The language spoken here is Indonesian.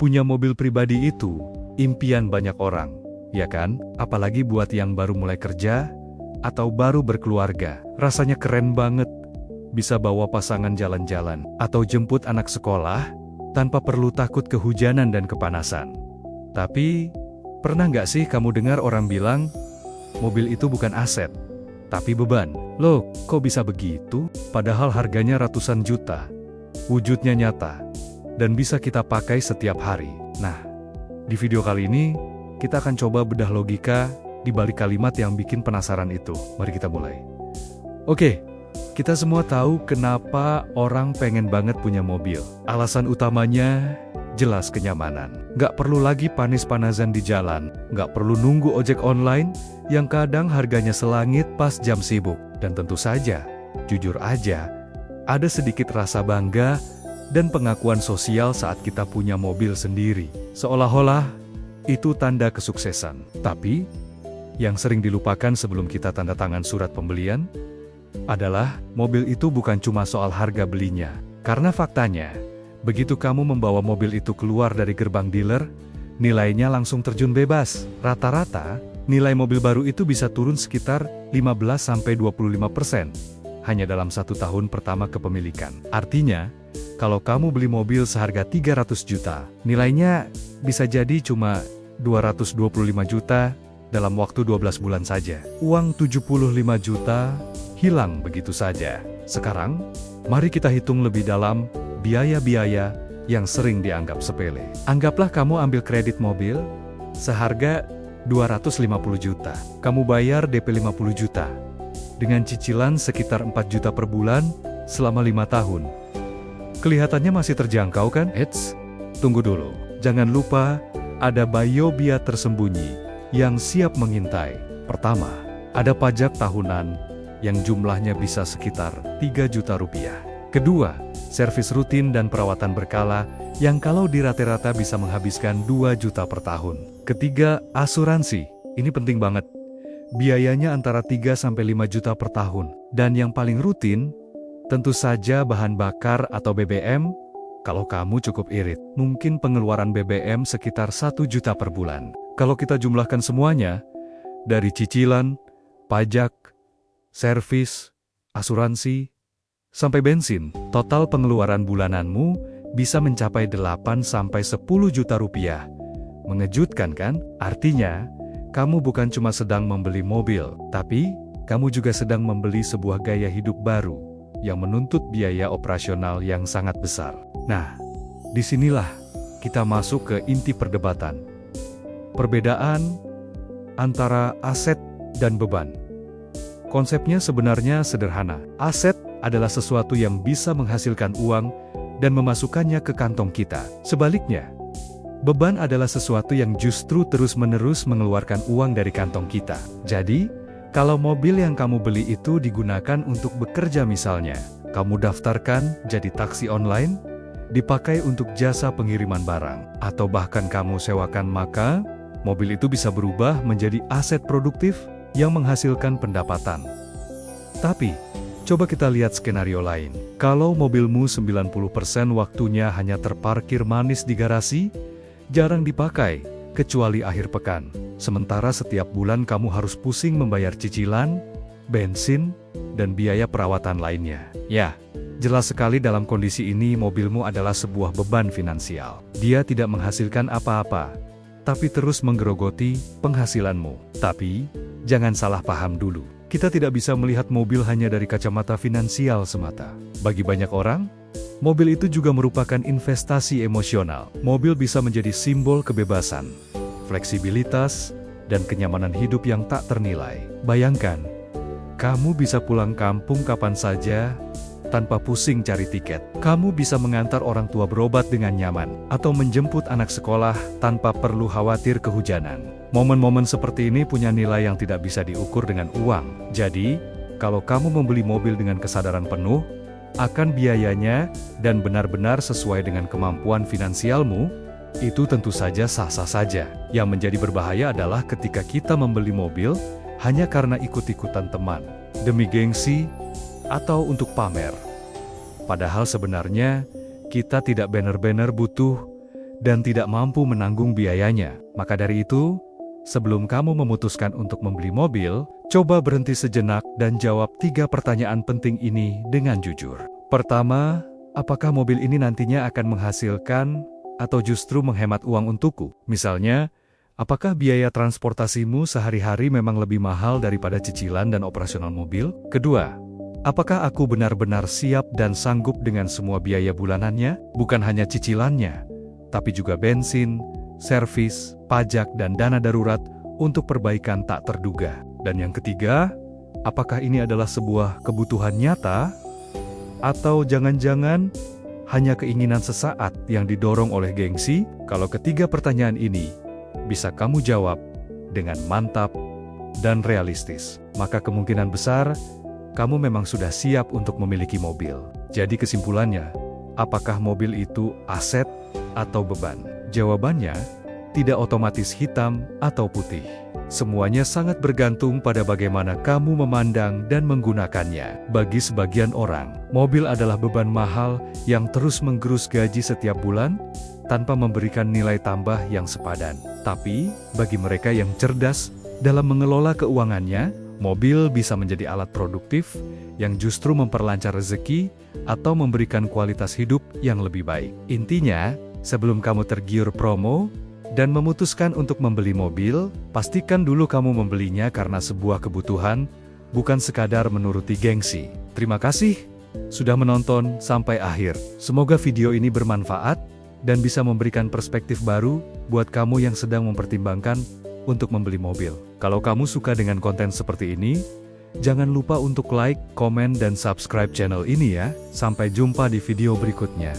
Punya mobil pribadi itu impian banyak orang, ya kan? Apalagi buat yang baru mulai kerja atau baru berkeluarga. Rasanya keren banget. Bisa bawa pasangan jalan-jalan atau jemput anak sekolah tanpa perlu takut kehujanan dan kepanasan. Tapi, pernah nggak sih kamu dengar orang bilang, mobil itu bukan aset, tapi beban? Loh, kok bisa begitu? Padahal harganya ratusan juta. Wujudnya nyata, dan bisa kita pakai setiap hari. Nah, di video kali ini, kita akan coba bedah logika di balik kalimat yang bikin penasaran itu. Mari kita mulai. Oke, kita semua tahu kenapa orang pengen banget punya mobil. Alasan utamanya jelas kenyamanan. Nggak perlu lagi panis-panasan di jalan, nggak perlu nunggu ojek online yang kadang harganya selangit pas jam sibuk. Dan tentu saja, jujur aja, ada sedikit rasa bangga dan pengakuan sosial saat kita punya mobil sendiri. Seolah-olah itu tanda kesuksesan. Tapi, yang sering dilupakan sebelum kita tanda tangan surat pembelian adalah mobil itu bukan cuma soal harga belinya. Karena faktanya, begitu kamu membawa mobil itu keluar dari gerbang dealer, nilainya langsung terjun bebas. Rata-rata, nilai mobil baru itu bisa turun sekitar 15-25% hanya dalam 1 tahun pertama kepemilikan. Artinya, kalau kamu beli mobil seharga 300 juta, nilainya bisa jadi cuma 225 juta dalam waktu 12 bulan saja. Uang 75 juta hilang begitu saja. Sekarang, mari kita hitung lebih dalam biaya-biaya yang sering dianggap sepele. Anggaplah kamu ambil kredit mobil seharga 250 juta. Kamu bayar DP 50 juta. Dengan cicilan sekitar 4 juta per bulan selama 5 tahun. Kelihatannya masih terjangkau kan? Eits, tunggu dulu. Jangan lupa, ada biaya tersembunyi yang siap mengintai. Pertama, ada pajak tahunan yang jumlahnya bisa sekitar 3 juta rupiah. Kedua, servis rutin dan perawatan berkala yang kalau di rata-rata bisa menghabiskan 2 juta per tahun. Ketiga, asuransi. Ini penting banget. Biayanya antara 3-5 juta per tahun. Dan yang paling rutin, tentu saja bahan bakar atau BBM. Kalau kamu cukup irit, mungkin pengeluaran BBM sekitar 1 juta per bulan. Kalau kita jumlahkan semuanya, dari cicilan, pajak, servis, asuransi, sampai bensin, total pengeluaran bulananmu bisa mencapai 8-10 juta rupiah. Mengejutkan kan? Artinya, kamu bukan cuma sedang membeli mobil, tapi kamu juga sedang membeli sebuah gaya hidup baru yang menuntut biaya operasional yang sangat besar. Nah, disinilah kita masuk ke inti perdebatan. Perbedaan antara aset dan beban. Konsepnya sebenarnya sederhana. Aset adalah sesuatu yang bisa menghasilkan uang dan memasukkannya ke kantong kita. Sebaliknya, beban adalah sesuatu yang justru terus-menerus mengeluarkan uang dari kantong kita. Jadi, kalau mobil yang kamu beli itu digunakan untuk bekerja misalnya, kamu daftarkan jadi taksi online, dipakai untuk jasa pengiriman barang, atau bahkan kamu sewakan, maka mobil itu bisa berubah menjadi aset produktif yang menghasilkan pendapatan. Tapi, coba kita lihat skenario lain. Kalau mobilmu 90% waktunya hanya terparkir manis di garasi, jarang dipakai, kecuali akhir pekan. Sementara setiap bulan kamu harus pusing membayar cicilan, bensin, dan biaya perawatan lainnya. Ya, jelas sekali dalam kondisi ini mobilmu adalah sebuah beban finansial. Dia tidak menghasilkan apa-apa, tapi terus menggerogoti penghasilanmu. Tapi, jangan salah paham dulu. Kita tidak bisa melihat mobil hanya dari kacamata finansial semata. Bagi banyak orang, mobil itu juga merupakan investasi emosional. Mobil bisa menjadi simbol kebebasan, fleksibilitas, dan kenyamanan hidup yang tak ternilai. Bayangkan, kamu bisa pulang kampung kapan saja, tanpa pusing cari tiket. Kamu bisa mengantar orang tua berobat dengan nyaman, atau menjemput anak sekolah tanpa perlu khawatir kehujanan. Momen-momen seperti ini punya nilai yang tidak bisa diukur dengan uang. Jadi, kalau kamu membeli mobil dengan kesadaran penuh akan biayanya dan benar-benar sesuai dengan kemampuan finansialmu, itu tentu saja sah-sah saja. Yang menjadi berbahaya adalah ketika kita membeli mobil hanya karena ikut-ikutan teman, demi gengsi, atau untuk pamer. Padahal sebenarnya, kita tidak benar-benar butuh dan tidak mampu menanggung biayanya. Maka dari itu, sebelum kamu memutuskan untuk membeli mobil, coba berhenti sejenak dan jawab 3 pertanyaan penting ini dengan jujur. Pertama, apakah mobil ini nantinya akan menghasilkan atau justru menghemat uang untukku? Misalnya, apakah biaya transportasimu sehari-hari memang lebih mahal daripada cicilan dan operasional mobil? Kedua, apakah aku benar-benar siap dan sanggup dengan semua biaya bulanannya? Bukan hanya cicilannya, tapi juga bensin, servis, pajak, dan dana darurat untuk perbaikan tak terduga. Dan yang ketiga, apakah ini adalah sebuah kebutuhan nyata? Atau jangan-jangan hanya keinginan sesaat yang didorong oleh gengsi? Kalau ketiga pertanyaan ini bisa kamu jawab dengan mantap dan realistis, maka kemungkinan besar kamu memang sudah siap untuk memiliki mobil. Jadi kesimpulannya, apakah mobil itu aset atau beban? Jawabannya tidak otomatis hitam atau putih. Semuanya sangat bergantung pada bagaimana kamu memandang dan menggunakannya. Bagi sebagian orang, mobil adalah beban mahal yang terus menggerus gaji setiap bulan tanpa memberikan nilai tambah yang sepadan. Tapi, bagi mereka yang cerdas dalam mengelola keuangannya, mobil bisa menjadi alat produktif yang justru memperlancar rezeki atau memberikan kualitas hidup yang lebih baik. Intinya, sebelum kamu tergiur promo dan memutuskan untuk membeli mobil, pastikan dulu kamu membelinya karena sebuah kebutuhan, bukan sekadar menuruti gengsi. Terima kasih sudah menonton sampai akhir. Semoga video ini bermanfaat dan bisa memberikan perspektif baru buat kamu yang sedang mempertimbangkan untuk membeli mobil. Kalau kamu suka dengan konten seperti ini, jangan lupa untuk like, komen, dan subscribe channel ini ya. Sampai jumpa di video berikutnya.